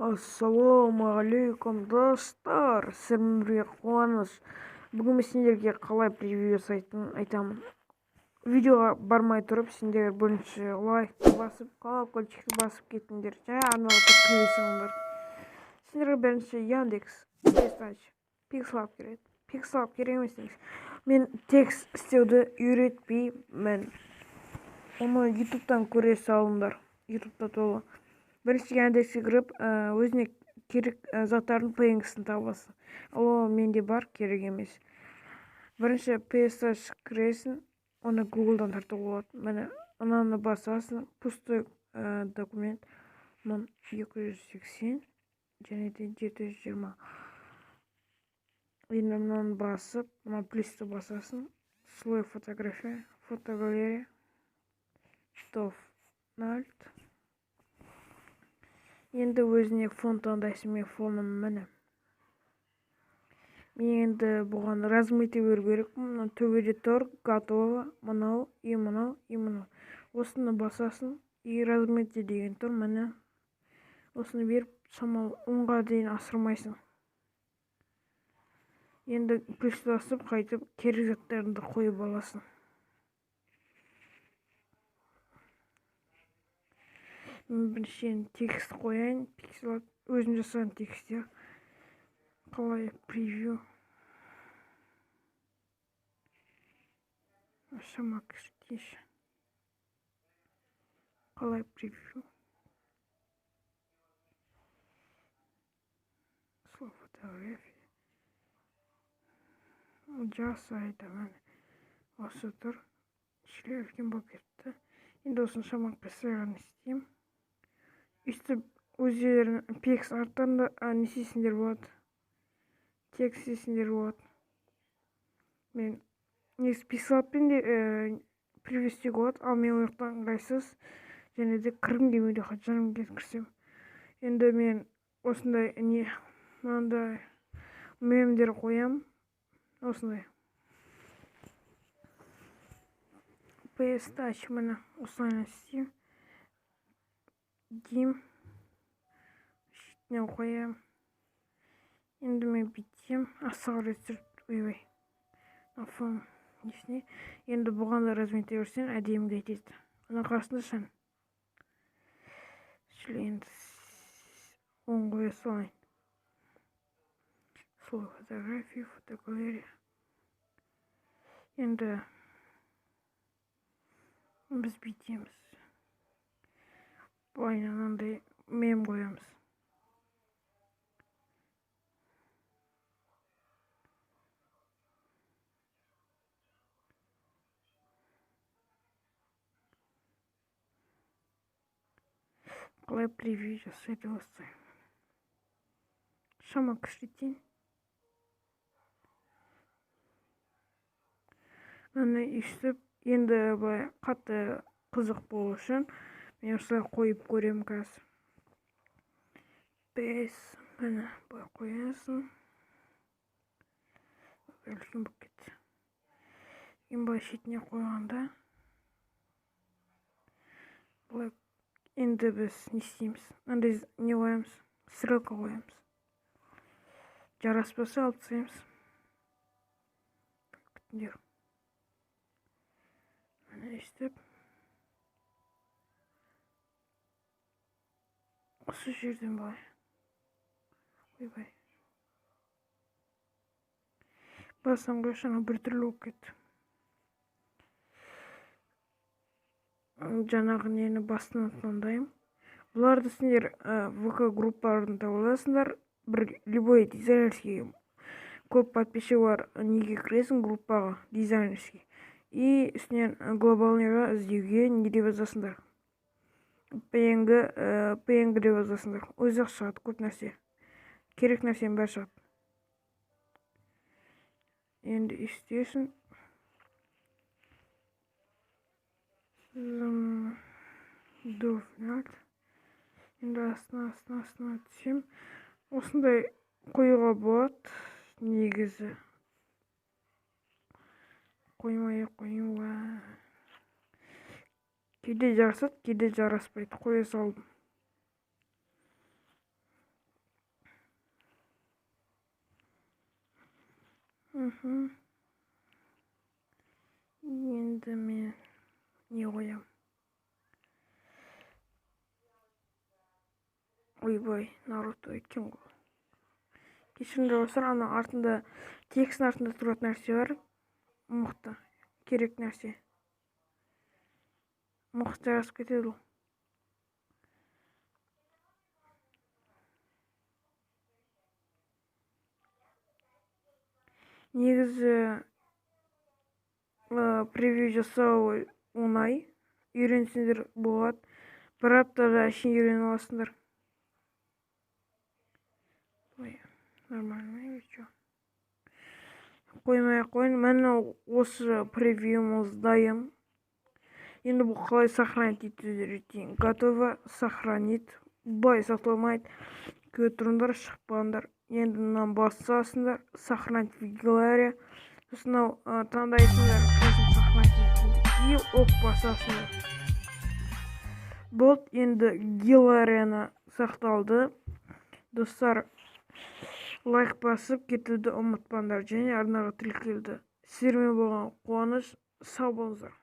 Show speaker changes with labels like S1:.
S1: Ассалауму алейкум достар, сіздермен бірге қуаныш. Бүгін мен сендерге қалай превью сайтын айтамын. Видеоға бармай тұрып, сендер бірінші лайкты басып, колокольчикті басып кетіңдер. Және арнаға тіркеле салыңдар. Сендерге бірінші Яндекс, Pixlab керек. Pixlab керек емес негізі. Мен текст істеуді үйретпеймін. Оны ютубтан көре салыңдар. Ютубта толы. Бірінші Яндекске кіріп, өзіне керек заттардың пэнгісін табасың. Ал менде бар, керек емес. Бірінші PS кіресің, оны Google'дан тартуға болады. Міне, ананы басасың, пустой документ 1280 және де 720. Енді мынаны басып, мына плюсті басасың, слой фотография, фотогалерея, топ 0. Енді өзіне фон таңдайсың, мен фоным міне. Мен енді бұған размыйты беру керек. Мына төбеде тұр, готово, мынау, и мынау, и мынау. Осыны басасың, и размыйты деген тұр, міне. Осыны беріп, шамалы 10-ға дейін асырмайсың. Енді плюсті басып, қайтып, керек заттарыңды қойып аласың. Біріншіден текст қояйын, Pixlab өзім жасаған тексттер. Қалай превью. Сама кіртеш. Қалай превью. Слой фотография. Жасайды мен. Осы тұр. Шлерген болып кетті. Енді осын шама қысырған істеймін. Үсті өздерін пекс арттарында несесіндер болады. Текст сесіндер болады. Мен негіз Pixlabпен де превьюстегі болады, ал мен ояқтан ыңғайсыз және де кіргім келмейді, жаным кірсем. Енді мен осындай мынандай мемдер қоям. Осындай. PS міне осылай істеймін. Дим шетіне қоям. Енді мен бүйтсем, асығыр өтсіріп, ойбай. Фон несіне. Енді бұғанда размете өрсен, әдемгі етеді. Ана қасында шан. Енді оң қоя салайын. Слой фотография, фотогалерея. Енді біз бүйтеміз. Бұлайын анандай мем қоямыз. Қалай превью жасайды осылай. Шама кішіретейін. Мені үстіп, енді бұлай қатты қызық болу үшін мен осылай қойып көрем қазір. PS мені бұлай қоясың. Үлкен болып кетті. Ең бұлай шетіне қойғанда бұлай енді біз не істейміз? Андай не қоямыз? Стрелка қоямыз. Жараспаса алып тастаймыз. Күтіңдер. Мені үстіп. Осы жерден былай. Ойбай. Басам қойшана бір түрлі болып кетті. Жаңағы нені бастан таңдаймын. Бұларды сендер ВК группаларын табыласыңдар. Бір любой дизайнерский көп подписчигі бар неге кіресің группаға дизайнерский. И үстінен глобалныйға іздеуге не деп жазасыңдар. PNG деп жазасыңдар. Өзі шығады көп нәрсе. Керек нәрсенің бәрі шығады. Енді істесін. Довнат. Енді астына түсем. Осындай қойуға болады. Негізі. Қойма. Кейде жарасады, кейде жараспайды. Қоя салдым. Енді мен не қоям? Ойбай, Наруто екен ғой. Кешіріңдер достар, ана артында, текстің артында тұратын нәрсе бар. Мықты, керек нәрсе. Мықты жазып кетеді ол. Негізі превью жасау оңай. Үйренсеңдер болады. Бір аптада әшейін үйреніп аласыңдар. Ой, нормально или что? Қоймай қойын, міне осы превьюмыз дайын. Енді бұл қалай сохранить етуді готово сохранить. Бұлай сақталмайды. Тұрыңдар, шықпаңдар. Енді мынаны басасыңдар, сохранить в галерея. Сосын таңдайсыңдар, сохранить етуді. И басасыңдар. Болды, енді галереяны сақталды. Достар, лайк басып кетуді ұмытпаңдар, және арнаға тіркелді. Сіздермен болған қуаныш, сау болыңыздар.